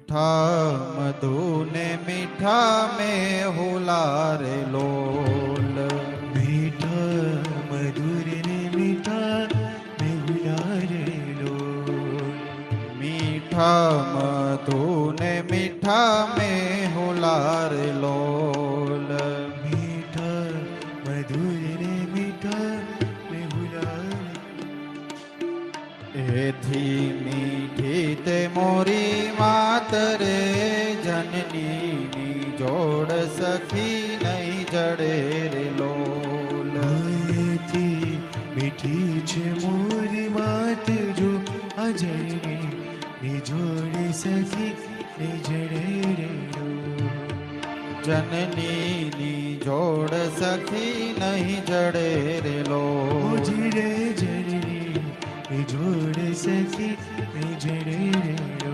મીઠા મધુ ને મીઠા में हुला रे लोल। मीठा मधुर ने मीठा में हुला रे लोल। मीठा मधु ने मीठा में हुला रे लोल। मीठा मधुर ने मीठा में हुला एथी मीठी ते मोरी मात रे जननी नी जोड़ सखी नहीं जड़े रे लोल। थी मीठी छे मोरी मात जो अजय निजोड़ सखी निजड़े रे जननी नी जोड़ सखी नहीं जड़े रे लोल। जड़े जननी निजोड़ सखी निजड़े रे